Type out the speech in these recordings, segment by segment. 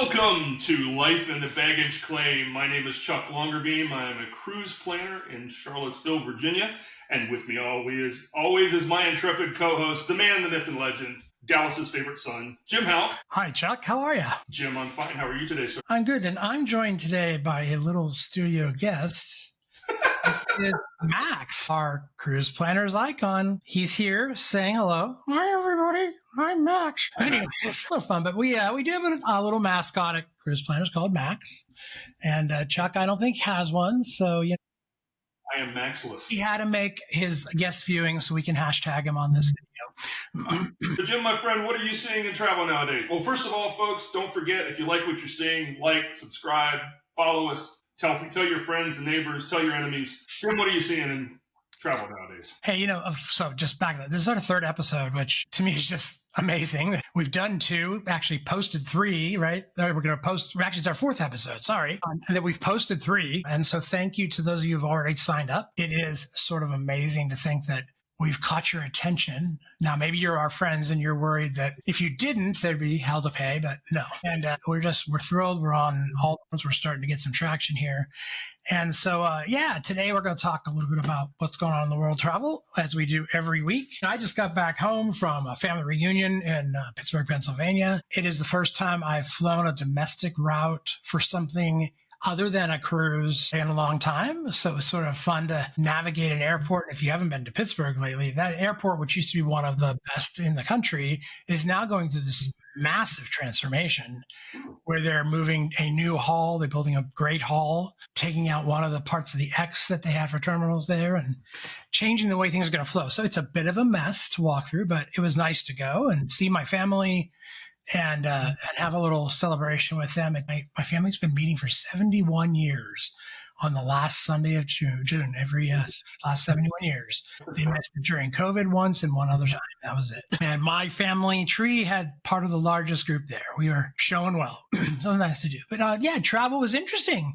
Welcome to Life in the Baggage Claim. My name is Chuck Longerbeam. I am a cruise planner in Charlottesville, Virginia. And with me always is my intrepid co-host, the man, the myth, and legend, Dallas's favorite son, Jim Hauck. Hi, Chuck. How are you? Jim, I'm fine. How are you today, sir? I'm good, and I'm joined today by a little studio guest. It's Max, our cruise planner's icon. He's here saying hello. Hi, everybody. I'm Max. Anyway, it's a little fun, but we do have a little mascot at Cruise Planners called Max. And Chuck, I don't think has one, so I am Maxless. He had to make his guest viewing so we can hashtag him on this video. So Jim, my friend, what are you seeing in travel nowadays? Well, first of all, folks, don't forget, if you like what you're seeing, like, subscribe, follow us, tell your friends and neighbors, tell your enemies. Jim, what are you seeing in travel nowadays? Hey, so just back up. This is our third episode, which to me is just amazing. We've done 2, actually posted 3, right? It's our 4th episode, sorry. And that we've posted 3. And so thank you to those of you who've already signed up. It is sort of amazing to think that we've caught your attention. Now, maybe you're our friends and you're worried that if you didn't, there'd be hell to pay, but no. And we're thrilled. We're on all, we're starting to get some traction here. And so, today we're going to talk a little bit about what's going on in the world travel, as we do every week. I just got back home from a family reunion in Pittsburgh, Pennsylvania. It is the first time I've flown a domestic route for something other than a cruise in a long time. So it was sort of fun to navigate an airport. If you haven't been to Pittsburgh lately, that airport, which used to be one of the best in the country, is now going through this massive transformation where they're moving a new hall. They're building a great hall, taking out one of the parts of the X that they had for terminals there and changing the way things are going to flow. So it's a bit of a mess to walk through, but it was nice to go and see my family and have a little celebration with them. My family's been meeting for 71 years on the last Sunday of June, every last 71 years. They met during COVID once and one other time. That was it. And my family tree had part of the largest group there. We were showing well. So it was nice to do. But travel was interesting.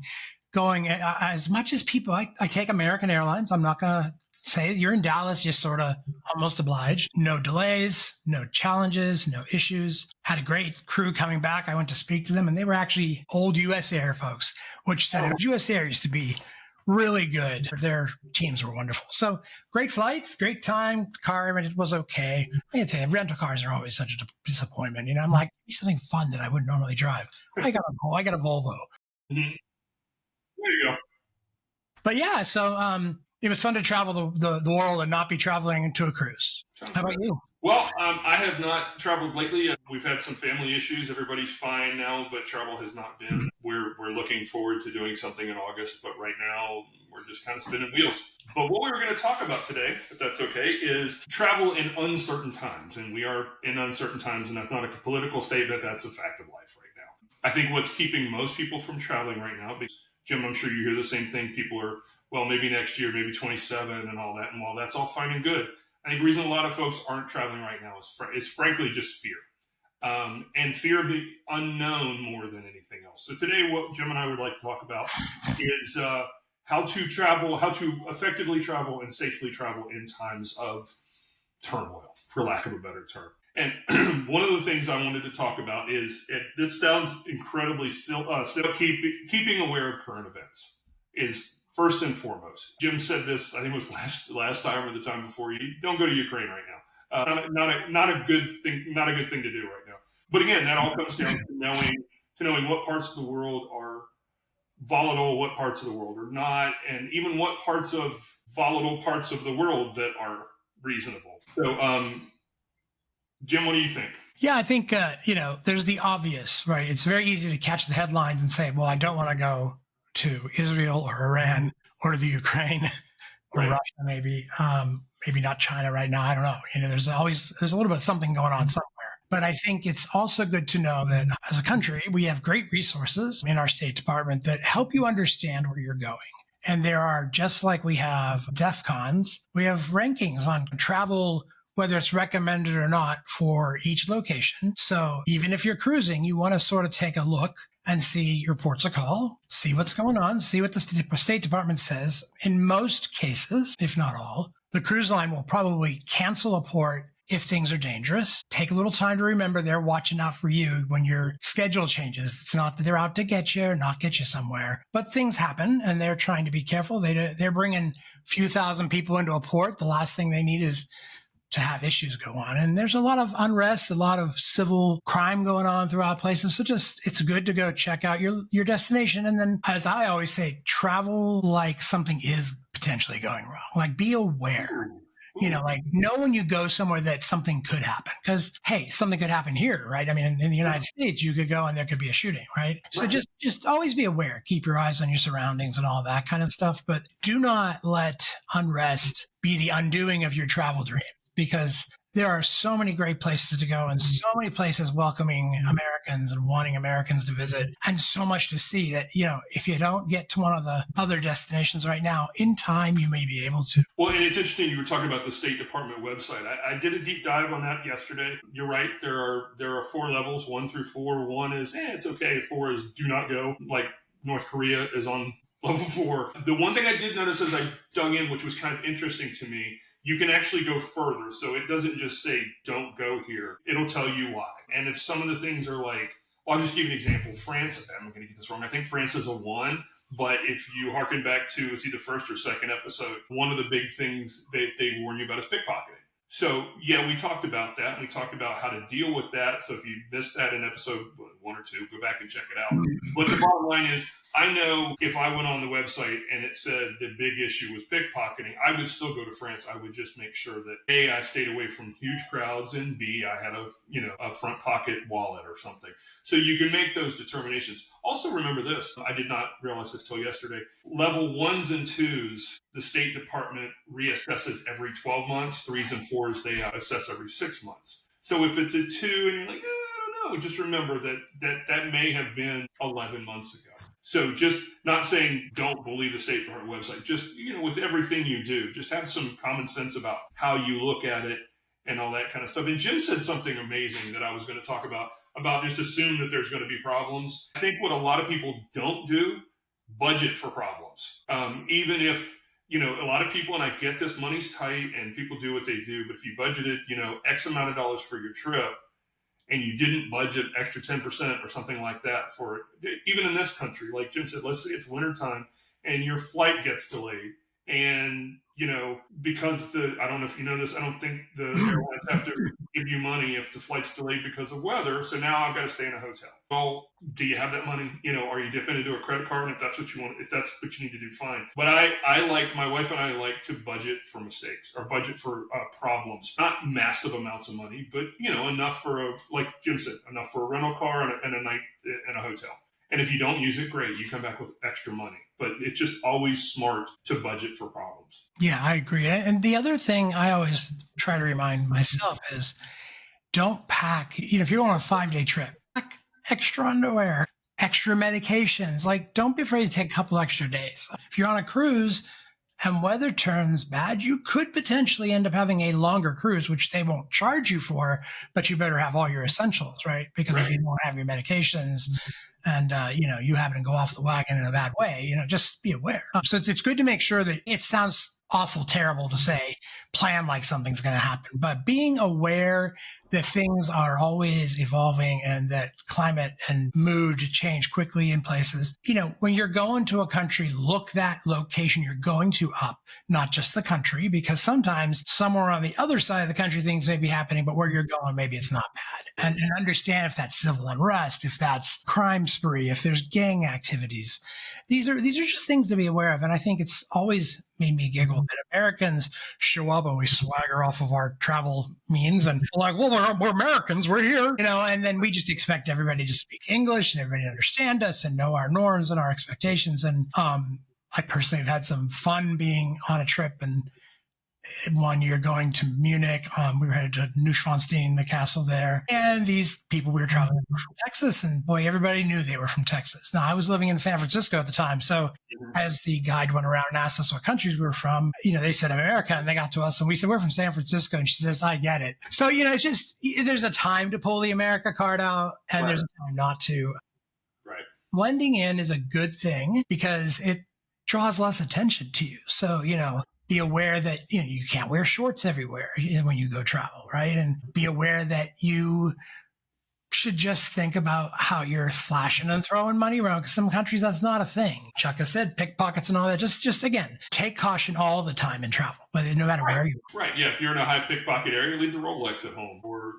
Going as much as people, I take American Airlines. I'm not going to say you're in Dallas, you're sort of almost obliged. No delays, no challenges, no issues. Had a great crew coming back. I went to speak to them, and they were actually old U.S. Air folks, which said U.S. Air used to be really good. Their teams were wonderful. So great flights, great time. Car, it was okay. I can tell you, rental cars are always such a disappointment. I'm like, something fun that I wouldn't normally drive. I got a Volvo. Mm-hmm. There you go. But so it was fun to travel the world and not be traveling to a cruise. How about you? Well, I have not traveled lately. We've had some family issues. Everybody's fine now, but travel has not been. We're looking forward to doing something in August, but right now we're just kind of spinning wheels. But what we were going to talk about today, if that's okay, is travel in uncertain times. And we are in uncertain times, and that's not a political statement. That's a fact of life right now. I think what's keeping most people from traveling right now, because Jim, I'm sure you hear the same thing. People are, well, maybe next year, maybe 27 and all that. And while that's all fine and good, I think the reason a lot of folks aren't traveling right now is frankly just fear. And fear of the unknown more than anything else. So today, what Jim and I would like to talk about is how to effectively travel and safely travel in times of turmoil, for lack of a better term. And one of the things I wanted to talk about is, this sounds incredibly silly, keeping aware of current events is first and foremost. Jim said this, I think it was last time or the time before. You don't go to Ukraine right now. Not a good thing to do right now. But again, that all comes down to knowing what parts of the world are volatile, what parts of the world are not, and even what parts of volatile parts of the world that are reasonable. So, Jim, what do you think? Yeah, I think, there's the obvious, right? It's very easy to catch the headlines and say, well, I don't want to go to Israel or Iran or the Ukraine or Russia, maybe not China right now. I don't know. There's a little bit of something going on somewhere. But I think it's also good to know that as a country, we have great resources in our State Department that help you understand where you're going. And there are, just like we have DEFCONs, we have rankings on travel, whether it's recommended or not, for each location. So even if you're cruising, you want to sort of take a look and see your ports of call, see what's going on, see what the State Department says. In most cases, if not all, the cruise line will probably cancel a port if things are dangerous. Take a little time to remember they're watching out for you when your schedule changes. It's not that they're out to get you or not get you somewhere, but things happen and they're trying to be careful. They're bringing a few thousand people into a port. The last thing they need is to have issues go on. And there's a lot of unrest, a lot of civil crime going on throughout places. So just, it's good to go check out your destination. And then, as I always say, travel like something is potentially going wrong. Like, be aware. Like, know when you go somewhere that something could happen, because hey, something could happen here, right? I mean, in the United States, you could go and there could be a shooting, right? So just always be aware, keep your eyes on your surroundings and all that kind of stuff, but do not let unrest be the undoing of your travel dream, because there are so many great places to go and so many places welcoming Americans and wanting Americans to visit, and so much to see that, if you don't get to one of the other destinations right now, in time, you may be able to. Well, and it's interesting, you were talking about the State Department website. I did a deep dive on that yesterday. You're right. There are 4 levels, 1 through 4. 1 is, it's okay. 4 is do not go. Like North Korea is on level 4. The one thing I did notice as I dug in, which was kind of interesting to me, you can actually go further. So it doesn't just say, don't go here. It'll tell you why. And if some of the things are like, I'll just give you an example. France, I'm going to get this wrong. I think France is a 1. But if you harken back to, it's either first or second episode, one of the big things they warn you about is pickpocketing. So, yeah, we talked about that. We talked about how to deal with that. So if you missed that in episode 1 or 2, go back and check it out. But the bottom line is, I know if I went on the website and it said the big issue was pickpocketing, I would still go to France. I would just make sure that A, I stayed away from huge crowds, and B, I had a front pocket wallet or something. So you can make those determinations. Also, remember this. I did not realize this till yesterday. Level 1s and 2s, the State Department reassesses every 12 months. 3s and 4s, they assess every 6 months. So if it's a 2 and you're like, I don't know, just remember that may have been 11 months ago. So just not saying don't believe the State Department website, just, with everything you do, just have some common sense about how you look at it and all that kind of stuff. And Jim said something amazing that I was going to talk about just assume that there's going to be problems. I think what a lot of people don't do, budget for problems. Even if, a lot of people, and I get this, money's tight and people do what they do, but if you budgeted, X amount of dollars for your trip, and you didn't budget extra 10% or something like that for it, even in this country, like Jim said, let's say it's wintertime and your flight gets delayed. And, because I don't know if you know this, I don't think the airlines have to give you money if the flight's delayed because of weather. So now I've got to stay in a hotel. Well, do you have that money? Are you dipping into a credit card? And if that's what you want, if that's what you need to do, fine. But my wife and I like to budget for mistakes or budget for problems, not massive amounts of money, but, enough for like Jim said, enough for a rental car and a night in a hotel. And if you don't use it, great. You come back with extra money. But it's just always smart to budget for problems. Yeah, I agree. And the other thing I always try to remind myself is don't pack, if you're on a 5-day trip, pack extra underwear, extra medications. Like, don't be afraid to take a couple extra days. If you're on a cruise and weather turns bad, you could potentially end up having a longer cruise, which they won't charge you for, but you better have all your essentials, right? Because if you don't have your medications, and, you happen to go off the wagon in a bad way, just be aware. So it's good to make sure that it sounds awful terrible to say, plan like something's going to happen, but being aware that things are always evolving and that climate and mood change quickly in places. When you're going to a country, look that location you're going to up, not just the country, because sometimes somewhere on the other side of the country, things may be happening, but where you're going, maybe it's not bad. And understand if that's civil unrest, if that's crime spree, if there's gang activities. These are just things to be aware of. And I think it's always made me giggle that Americans show up and we swagger off of our travel means and like, well, we're Americans, we're here, and then we just expect everybody to speak English and everybody to understand us and know our norms and our expectations. And I personally have had some fun being on a trip, and one year going to Munich, we were headed to Neuschwanstein, the castle there. And these people we were traveling with were from Texas, and boy, everybody knew they were from Texas. Now, I was living in San Francisco at the time. So as the guide went around and asked us what countries we were from, they said America, and they got to us and we said, we're from San Francisco. And she says, I get it. So, it's just, there's a time to pull the America card out and there's a time not to. Right. Blending in is a good thing because it draws less attention to you. So, Be aware that you can't wear shorts everywhere when you go travel, right? And be aware that you should just think about how you're flashing and throwing money around, because some countries that's not a thing. Chuck has said pickpockets and all that. Just again, take caution all the time in travel, no matter where you are. Right. Yeah. If you're in a high pickpocket area, leave the Rolex at home, or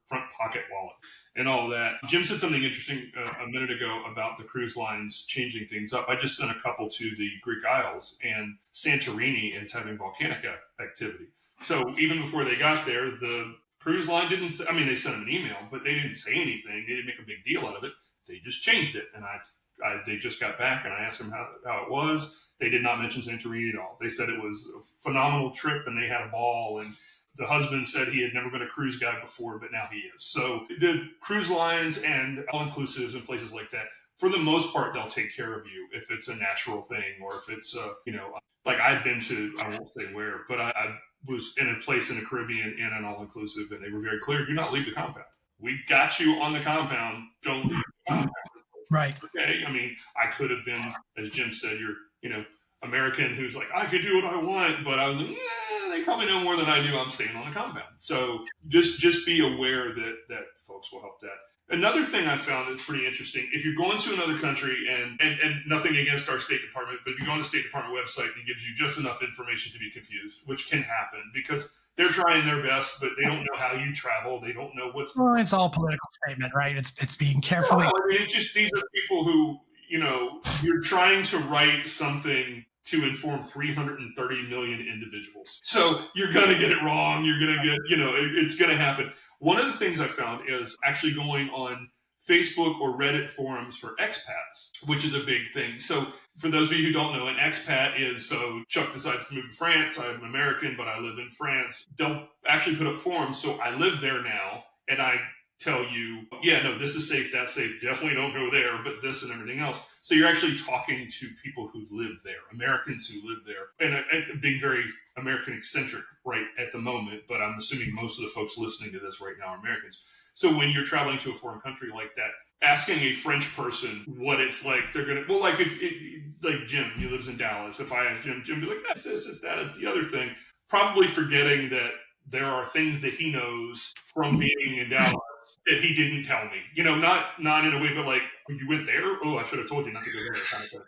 front pocket wallet and all that. Jim said something interesting a minute ago about the cruise lines changing things up. I just sent a couple to the Greek Isles, and Santorini is having volcanic activity. So even before they got there, the cruise line didn't say, they sent them an email, but they didn't say anything. They didn't make a big deal out of it. They just changed it. And they just got back, and I asked them how it was. They did not mention Santorini at all. They said it was a phenomenal trip and they had a ball. And the husband said he had never been a cruise guy before, but now he is. So the cruise lines and all-inclusives and places like that, for the most part, they'll take care of you if it's a natural thing, or if it's, like I've been to, I won't say where, but I was in a place in the Caribbean in an all-inclusive, and they were very clear, do not leave the compound. We got you on the compound. Don't leave the compound. Right. Okay. I could have been, as Jim said, you're, American who's like, I could do what I want, but I was like, they probably know more than I do. I'm staying on the compound. So just be aware that folks will help that. Another thing I found is pretty interesting. If you're going to another country, and nothing against our State Department, but if you go on the State Department website, it gives you just enough information to be confused, which can happen because they're trying their best, but they don't know how you travel. They don't know what's. Well, it's all political statement, right? It's being carefully. No, these are people who, you're trying to write something to inform 330 million individuals. So you're going to get it wrong. You're going to get, it's going to happen. One of the things I found is actually going on Facebook or Reddit forums for expats, which is a big thing. So for those of you who don't know, an expat is, so Chuck decides to move to France. I'm American, but I live in France. They'll actually put up forums. So I live there now, and I tell you, yeah, no, this is safe, that's safe, definitely don't go there, but this and everything else. So you're actually talking to people who live there, Americans who live there, and being very American eccentric right at the moment, but I'm assuming most of the folks listening to this right now are Americans. So when you're traveling to a foreign country like that, asking a French person what it's like, they're going to, well, like like Jim, he lives in Dallas. If I ask Jim be like, that's this, it's that, it's the other thing, probably forgetting that there are things that he knows from being in Dallas that he didn't tell me, not in a way, but like, you went there? Oh, I should have told you not to go there, kind of thing.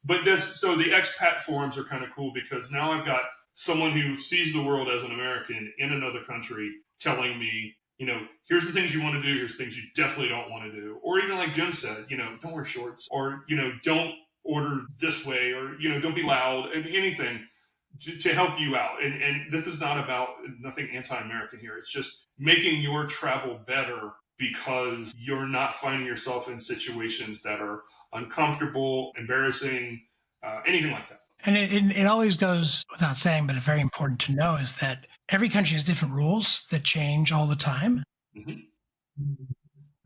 But so the expat forums are kind of cool because now I've got someone who sees the world as an American in another country telling me, here's the things you want to do, here's things you definitely don't want to do. Or even like Jim said, don't wear shorts, or, don't order this way, or, don't be loud, anything to help you out. And this is not about nothing anti-American here. It's just making your travel better because you're not finding yourself in situations that are uncomfortable, embarrassing, anything like that. And it always goes without saying, but it's very important to know is that every country has different rules that change all the time. Mm-hmm.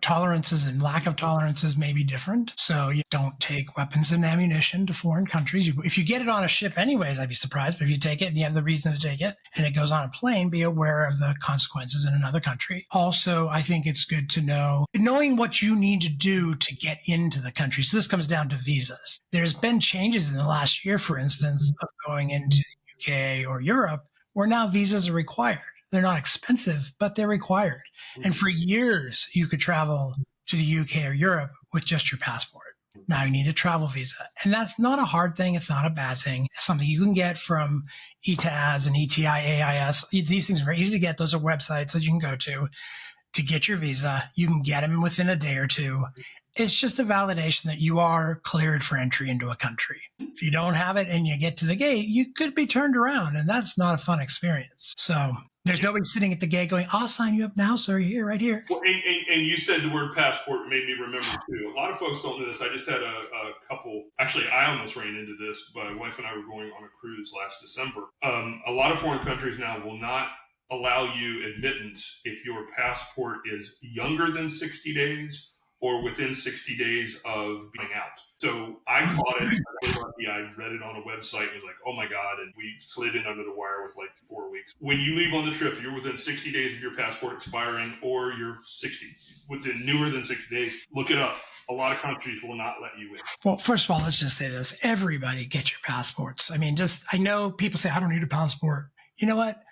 Tolerances and lack of tolerances may be different. So you don't take weapons and ammunition to foreign countries. If you get it on a ship anyways, I'd be surprised. But if you take it and you have the reason to take it and it goes on a plane, be aware of the consequences in another country. Also, I think it's good to know, knowing what you need to do to get into the country. So this comes down to visas. There's been changes in the last year, for instance, of going into the UK or Europe, where now visas are required. They're not expensive, but they're required. And for years, you could travel to the UK or Europe with just your passport. Now you need a travel visa. And that's not a hard thing. It's not a bad thing. It's something you can get from ETAS and ETI-AIS. These things are very easy to get. Those are websites that you can go to get your visa. You can get them within a day or two. It's just a validation that you are cleared for entry into a country. If you don't have it and you get to the gate, you could be turned around, and that's not a fun experience. So there's nobody sitting at the gate going, I'll sign you up now, sir, here, right here. Well, and you said the word passport made me remember, too. A lot of folks don't know this. I just had a couple, actually, I almost ran into this. My wife and I were going on a cruise last December. A lot of foreign countries now will not allow you admittance if your passport is younger than 60 days or within 60 days of being out. So I caught it. I was lucky. I read it on a website and was like, oh my God. And we slid in under the wire with like 4 weeks. When you leave on the trip, you're within 60 days of your passport expiring, or you're 60, within newer than 60 days. Look it up. A lot of countries will not let you in. Well, first of all, let's just say this. Everybody get your passports. I mean, I know people say, I don't need a passport. You know what?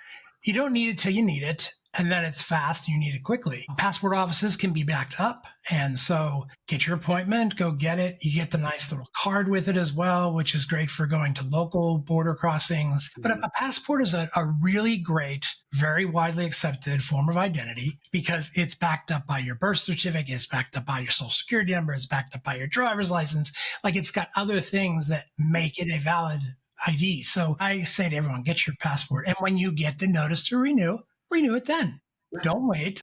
You don't need it till you need it. And then it's fast and you need it quickly. Passport offices can be backed up. And so get your appointment, go get it. You get the nice little card with it as well, which is great for going to local border crossings. But a passport is a really great, very widely accepted form of identity because it's backed up by your birth certificate, it's backed up by your social security number, it's backed up by your driver's license. Like it's got other things that make it a valid ID. So I say to everyone, get your passport. And when you get the notice to renew it then. Don't wait.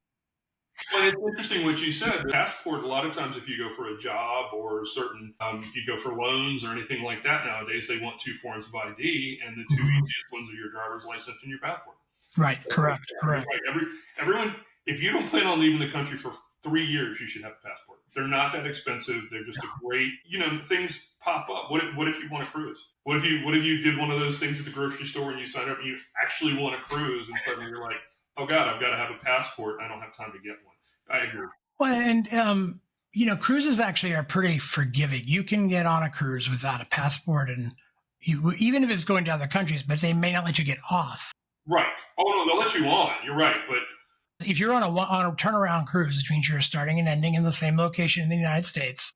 Well, it's interesting what you said. The passport, a lot of times if you go for a job or certain, if you go for loans or anything like that nowadays, they want 2 forms of ID, and the 2 easiest ones are your driver's license and your passport. Right, correct. Right. Everyone, if you don't plan on leaving the country for 3 years, you should have a passport. They're not that expensive. They're just a great, things pop up. What if you want to cruise? What if you did one of those things at the grocery store and you signed up and you actually want to cruise, and suddenly you're like, oh God, I've got to have a passport. I don't have time to get one. I agree. Well, and cruises actually are pretty forgiving. You can get on a cruise without a passport, and even if it's going to other countries, but they may not let you get off. Right. Oh no, they'll let you on. You're right, but if you're on a turnaround cruise, which means you're starting and ending in the same location in the United States,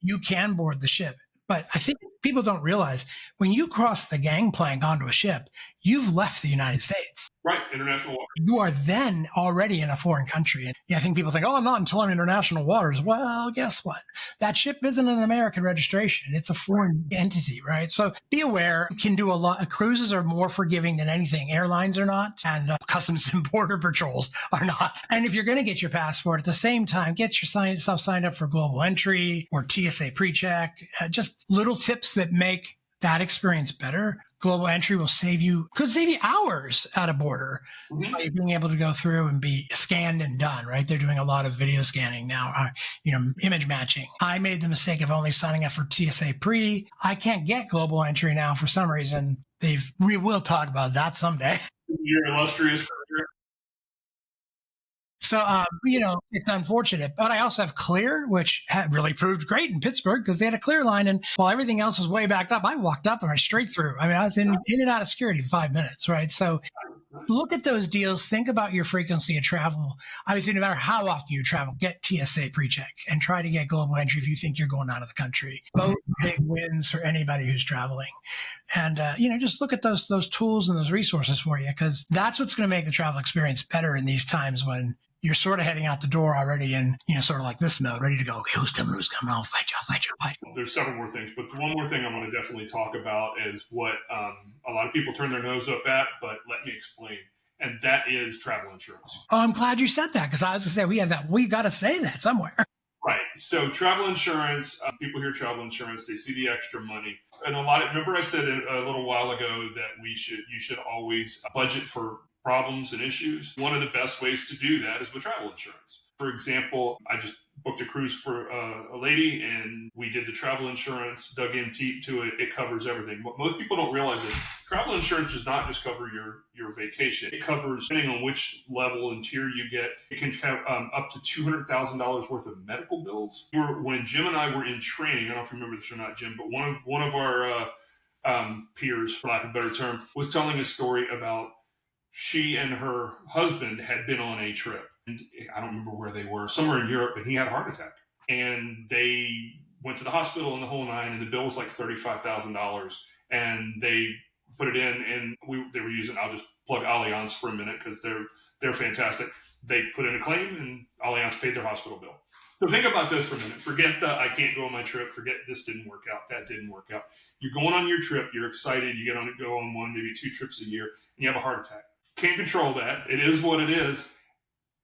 you can board the ship. But I think people don't realize when you cross the gangplank onto a ship, you've left the United States. Right, international water. You are then already in a foreign country. And I think people think, oh, I'm not until I'm in international waters. Well, guess what? That ship isn't an American registration. It's a foreign entity, right? So be aware. You can do a lot. Cruises are more forgiving than anything. Airlines are not, and Customs and Border Patrols are not. And if you're going to get your passport, at the same time, get yourself signed up for global entry or TSA PreCheck. Just little tips that make that experience better. Global entry could save you hours at a border by being able to go through and be scanned and done, right? They're doing a lot of video scanning now, image matching. I made the mistake of only signing up for TSA Pre. I can't get global entry now for some reason. We will talk about that someday. Your illustrious career. So, it's unfortunate. But I also have Clear, which really proved great in Pittsburgh because they had a Clear line. And while everything else was way backed up, I walked up and I straight through. I mean, I was in and out of security in 5 minutes, right? So look at those deals. Think about your frequency of travel. Obviously, no matter how often you travel, get TSA PreCheck and try to get global entry if you think you're going out of the country. Both big wins for anybody who's traveling. And, just look at those tools and those resources for you, because that's what's going to make the travel experience better in these times when you're sort of heading out the door already in, sort of like this mode, ready to go. Okay, who's coming? I'll fight you. There's several more things, but the one more thing I want to definitely talk about is what a lot of people turn their nose up at, but let me explain. And that is travel insurance. Oh, I'm glad you said that, because I was going to say, we have that. We got to say that somewhere. Right. So travel insurance, people hear travel insurance, they see the extra money. And remember I said a little while ago that you should always budget for problems and issues. One of the best ways to do that is with travel insurance. For example, I just booked a cruise for a lady, and we did the travel insurance, dug in deep to it. It covers everything. What most people don't realize is travel insurance does not just cover your vacation. It covers, depending on which level and tier you get, it can have up to $200,000 worth of medical bills. When Jim and I were in training, I don't know if you remember this or not, Jim, but one of our peers, for lack of a better term, was telling a story about she and her husband had been on a trip. And I don't remember where they were, somewhere in Europe, and he had a heart attack. And they went to the hospital and the whole nine, and the bill was like $35,000. And they put it in, and they were using, I'll just plug Allianz for a minute because they're fantastic. They put in a claim, and Allianz paid their hospital bill. So think about this for a minute. Forget the I can't go on my trip. Forget this didn't work out. That didn't work out. You're going on your trip. You're excited. You go on one, maybe 2 trips a year, and you have a heart attack. Can't control that. It is what it is.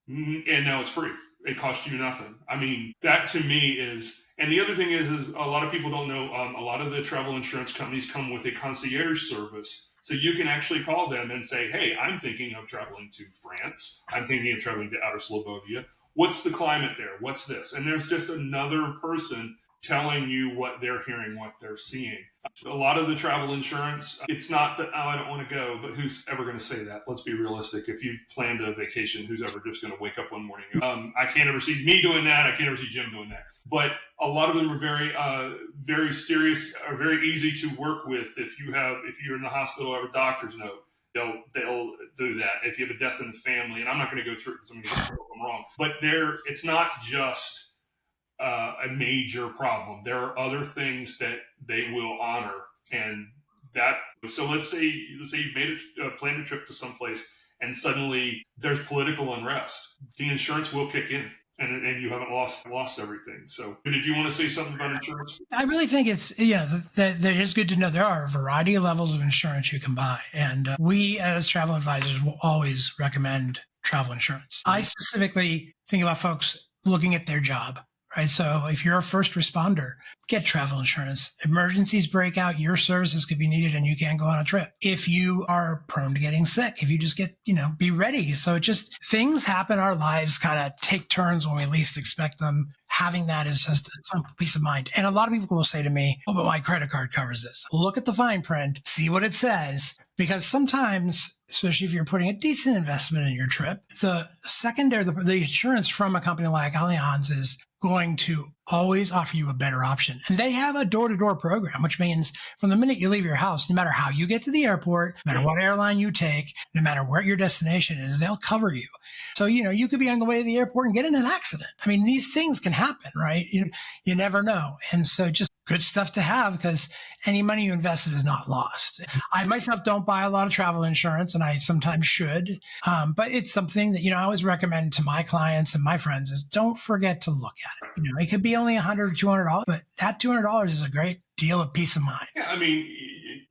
And now it's free. It costs you nothing. I mean, that to me is, and the other thing is a lot of people don't know, a lot of the travel insurance companies come with a concierge service. So you can actually call them and say, hey, I'm thinking of traveling to France. I'm thinking of traveling to Outer Slobovia. what's the climate there? What's this? And there's just another person telling you what they're hearing, what they're seeing. A lot of the travel insurance, it's not that, oh, I don't want to go, but who's ever going to say that? Let's be realistic. If you've planned a vacation, who's ever just going to wake up one morning? I can't ever see me doing that. I can't ever see Jim doing that. But a lot of them are very serious, are very easy to work with. If you're in the hospital, have a doctor's note, they'll do that. If you have a death in the family, and I'm not going to go through it because I'm going to get them wrong, but it's not just a major problem. There are other things that they will honor, and that. So let's say you've made planned a trip to someplace, and suddenly there's political unrest. The insurance will kick in, and you haven't lost everything. So, did you want to say something about insurance? I really think it's that it is good to know there are a variety of levels of insurance you can buy, and we as travel advisors will always recommend travel insurance. I specifically think about folks looking at their job. Right. So if you're a first responder, get travel insurance. Emergencies break out, your services could be needed and you can't go on a trip. If you are prone to getting sick, if you just get, be ready. So things happen. Our lives kind of take turns when we least expect them. Having that is just some peace of mind. And a lot of people will say to me, oh, but my credit card covers this. Look at the fine print, see what it says, because sometimes, especially if you're putting a decent investment in your trip, the insurance from a company like Allianz is going to always offer you a better option. And they have a door-to-door program, which means from the minute you leave your house, no matter how you get to the airport, no matter what airline you take, no matter where your destination is, they'll cover you. So, you could be on the way to the airport and get in an accident. I mean, these things can happen, right? You never know. And so just good stuff to have, because any money you invested is not lost. I myself don't buy a lot of travel insurance, and I sometimes should. But it's something that, I always recommend to my clients and my friends is don't forget to look at it. It could be only $100 or $200, but that $200 is a great deal of peace of mind. Yeah, I mean,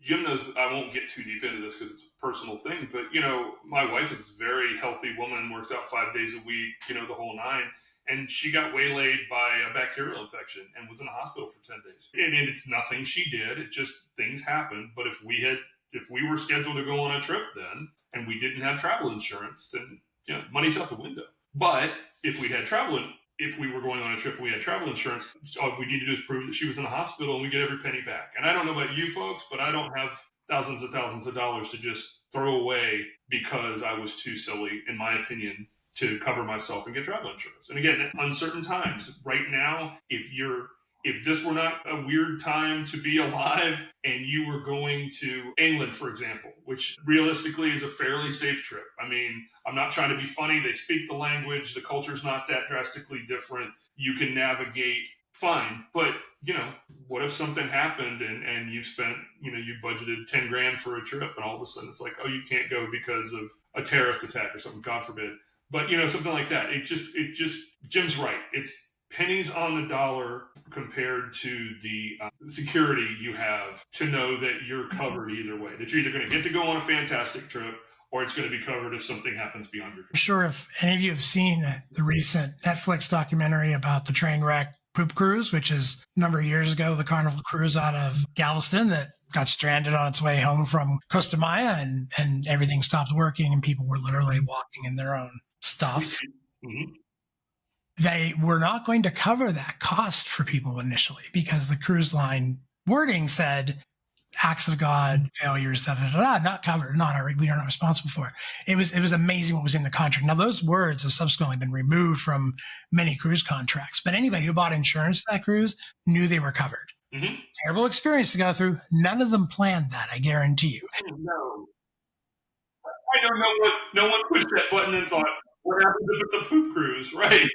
Jim knows I won't get too deep into this because it's a personal thing, but, my wife is a very healthy woman, works out 5 days a week, the whole nine. And she got waylaid by a bacterial infection and was in the hospital for 10 days. And it's nothing she did. It just, things happened. But if we were scheduled to go on a trip then, and we didn't have travel insurance, then, money's out the window. But if we were going on a trip and we had travel insurance, all we need to do is prove that she was in the hospital and we get every penny back. And I don't know about you folks, but I don't have thousands of dollars to just throw away because I was too silly, in my opinion, to cover myself and get travel insurance. And again, uncertain times. Right now, if this were not a weird time to be alive and you were going to England, for example, which realistically is a fairly safe trip. I mean, I'm not trying to be funny. They speak the language. The culture's not that drastically different. You can navigate fine. But, what if something happened and you spent, you budgeted 10 grand for a trip and all of a sudden it's like, oh, you can't go because of a terrorist attack or something, God forbid. But, something like that. It just, Jim's right. It's pennies on the dollar compared to the security you have to know that you're covered either way. That you're either going to get to go on a fantastic trip or it's going to be covered if something happens beyond your control. I'm sure if any of you have seen the recent Netflix documentary about the train wreck poop cruise, which is a number of years ago, the Carnival cruise out of Galveston that got stranded on its way home from Costa Maya and everything stopped working and people were literally walking in their own stuff. Mm-hmm. They were not going to cover that cost for people initially because the cruise line wording said acts of God, failures, not covered, we are not responsible for it. It was amazing what was in the contract. Now those words have subsequently been removed from many cruise contracts, but anybody who bought insurance for that cruise knew they were covered. Mm-hmm. Terrible experience to go through. None of them planned that, I guarantee you. No. I don't know no one pushed that button and thought, what happens if it's a poop cruise, right?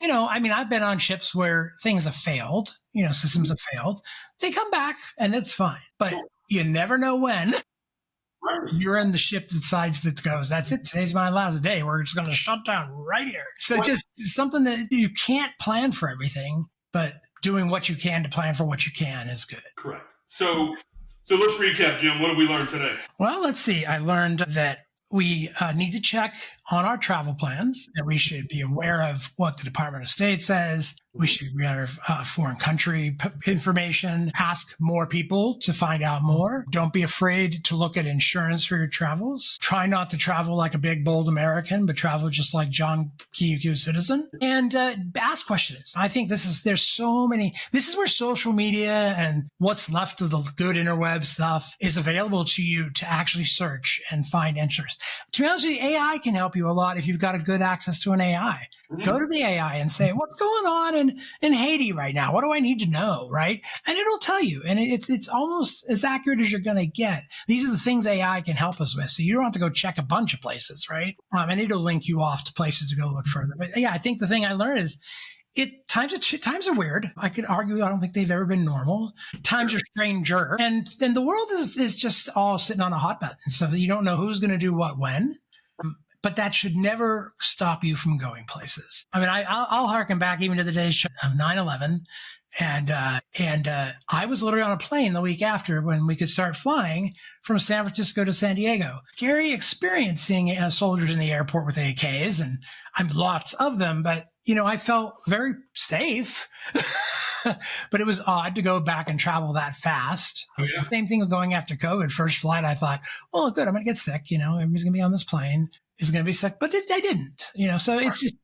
I've been on ships where things have failed, systems have failed. They come back and it's fine. But you never know when you're in the ship that decides that goes, that's it, today's my last day. We're just going to shut down right here. So just something that you can't plan for everything, but doing what you can to plan for what you can is good. Correct. So let's recap, Jim. What have we learned today? Well, let's see. I learned that we need to check on our travel plans, that we should be aware of what the Department of State says. We should be aware of foreign country information. Ask more people to find out more. Don't be afraid to look at insurance for your travels. Try not to travel like a big, bold American, but travel just like John Q citizen. And ask questions. I think this is where social media and what's left of the good interweb stuff is available to you to actually search and find answers. To be honest with you, AI can help you a lot if you've got a good access to an AI. Go to the AI and say, what's going on in Haiti right now? What do I need to know? Right. And it'll tell you. And it's almost as accurate as you're going to get. These are the things AI can help us with. So you don't have to go check a bunch of places. Right. And it'll link you off to places to go look further. But yeah, I think the thing I learned is times are weird. I could argue I don't think they've ever been normal. Times are stranger. And then the world is just all sitting on a hot button. So you don't know who's going to do what when. But that should never stop you from going places. I mean, I'll harken back even to the days of 9/11. And I was literally on a plane the week after when we could start flying from San Francisco to San Diego. Scary experience seeing soldiers in the airport with AKs, and I'm lots of them, but I felt very safe. But it was odd to go back and travel that fast. Oh, yeah. Same thing with going after COVID. First flight, I thought, oh, good, I'm going to get sick. Everybody's going to be on this plane. Is going to be sick, but I didn't. So it's just,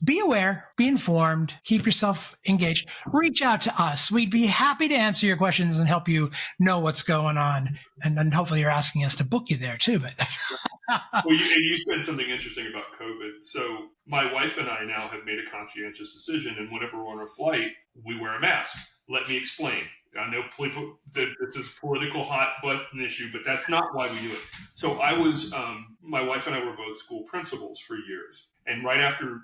be aware, be informed, keep yourself engaged, reach out to us. We'd be happy to answer your questions and help you know what's going on. And then hopefully you're asking us to book you there too. But well, you said something interesting about COVID. So my wife and I now have made a conscientious decision, and whenever we're on a flight, we wear a mask. Let me explain. I know this is a political hot button issue, but that's not why we do it. So my wife and I were both school principals for years. And right after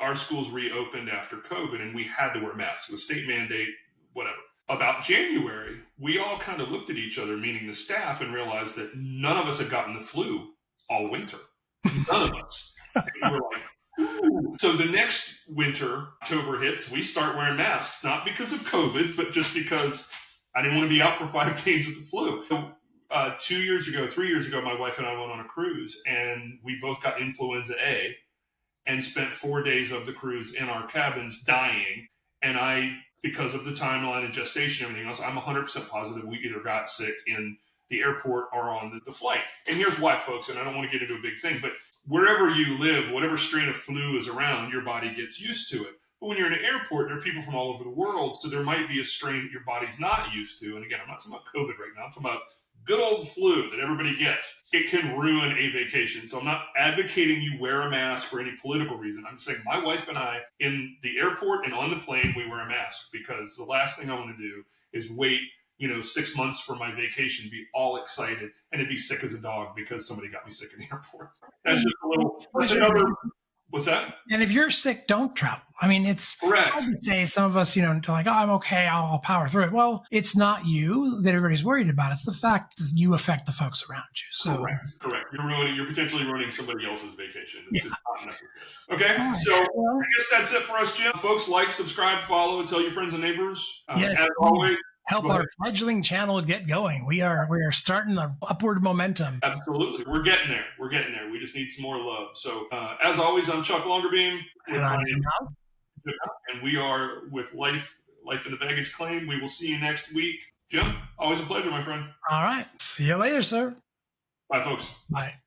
our schools reopened after COVID, and we had to wear masks. It was state mandate, whatever. About January, we all kind of looked at each other, meaning the staff, and realized that none of us had gotten the flu all winter. None of us. And we were like, ooh. So the next winter, October hits, we start wearing masks, not because of COVID, but just because I didn't want to be out for 5 days with the flu. So 3 years ago, my wife and I went on a cruise, and we both got influenza A and spent 4 days of the cruise in our cabins dying. And because of the timeline and gestation and everything else, I'm 100% positive we either got sick in the airport or on the flight. And here's why, folks, and I don't want to get into a big thing, but wherever you live, whatever strain of flu is around, your body gets used to it. But when you're in an airport, there are people from all over the world, so there might be a strain that your body's not used to. And again, I'm not talking about COVID right now. I'm talking about good old flu that everybody gets. It can ruin a vacation. So I'm not advocating you wear a mask for any political reason. I'm saying my wife and I, in the airport and on the plane, we wear a mask because the last thing I want to do is wait 6 months for my vacation, be all excited, and to be sick as a dog because somebody got me sick in the airport. That's just what's that? And if you're sick, don't travel. I mean, it's correct. I would say some of us, like, oh, I'm okay, I'll power through it. Well, it's not you that everybody's worried about. It's the fact that you affect the folks around you. So correct. You're potentially ruining somebody else's vacation. It's just not necessary. Okay, so I guess that's it for us, Jim. Folks, like, subscribe, follow, and tell your friends and neighbors. Yes, as always. Help our fledgling channel get going. We are starting the upward momentum. Absolutely. We're getting there. We just need some more love. So as always, I'm Chuck Longerbeam. And we are with Life in the Baggage Claim. We will see you next week. Jim, always a pleasure, my friend. All right. See you later, sir. Bye, folks. Bye.